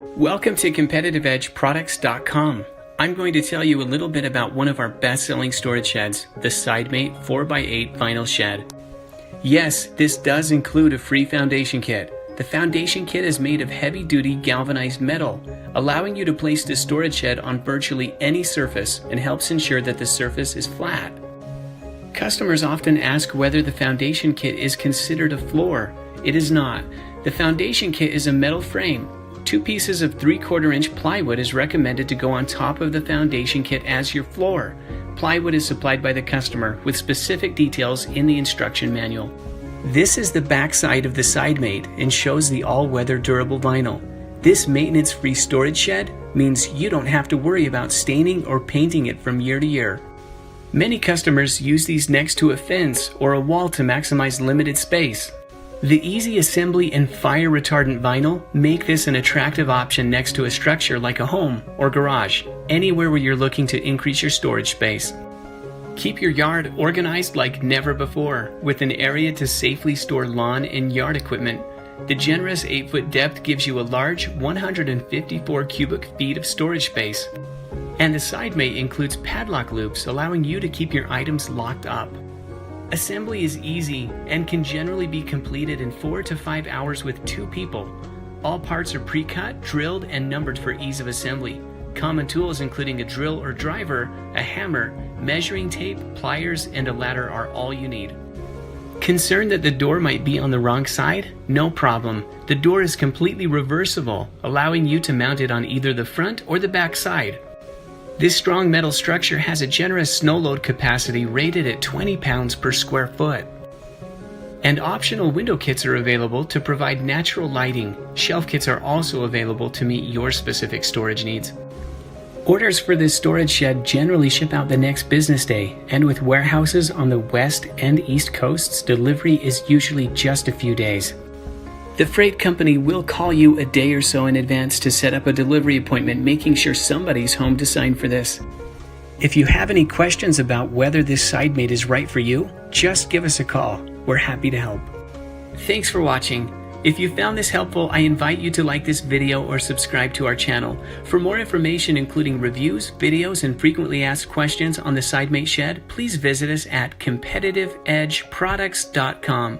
Welcome to CompetitiveEdgeProducts.com. I'm going to tell you a little bit about one of our best-selling storage sheds, the SideMate 4x8 vinyl shed. Yes, this does include a free foundation kit. The foundation kit is made of heavy-duty galvanized metal, allowing you to place the storage shed on virtually any surface and helps ensure that the surface is flat. Customers often ask whether the foundation kit is considered a floor. It is not. The foundation kit is a metal frame. 2 pieces of 3/4 inch plywood is recommended to go on top of the foundation kit as your floor. Plywood is supplied by the customer with specific details in the instruction manual. This is the back side of the SideMate and shows the all-weather durable vinyl. This maintenance-free storage shed means you don't have to worry about staining or painting it from year to year. Many customers use these next to a fence or a wall to maximize limited space. The easy assembly and fire retardant vinyl make this an attractive option next to a structure like a home or garage, anywhere where you're looking to increase your storage space. Keep your yard organized like never before, with an area to safely store lawn and yard equipment. The generous 8-foot depth gives you a large 154 cubic feet of storage space. And the SideMate includes padlock loops, allowing you to keep your items locked up. Assembly is easy and can generally be completed in 4 to 5 hours with 2 people. All parts are pre-cut, drilled, and numbered for ease of assembly. Common tools including a drill or driver, a hammer, measuring tape, pliers, and a ladder are all you need. Concerned that the door might be on the wrong side? No problem. The door is completely reversible, allowing you to mount it on either the front or the back side. This strong metal structure has a generous snow load capacity rated at 20 pounds per square foot. And optional window kits are available to provide natural lighting. Shelf kits are also available to meet your specific storage needs. Orders for this storage shed generally ship out the next business day, and with warehouses on the west and east coasts, delivery is usually just a few days. The freight company will call you a day or so in advance to set up a delivery appointment, making sure somebody's home to sign for this. If you have any questions about whether this SideMate is right for you, just give us a call. We're happy to help. Thanks for watching. If you found this helpful, I invite you to like this video or subscribe to our channel. For more information including reviews, videos, and frequently asked questions on the SideMate shed, please visit us at CompetitiveEdgeProducts.com.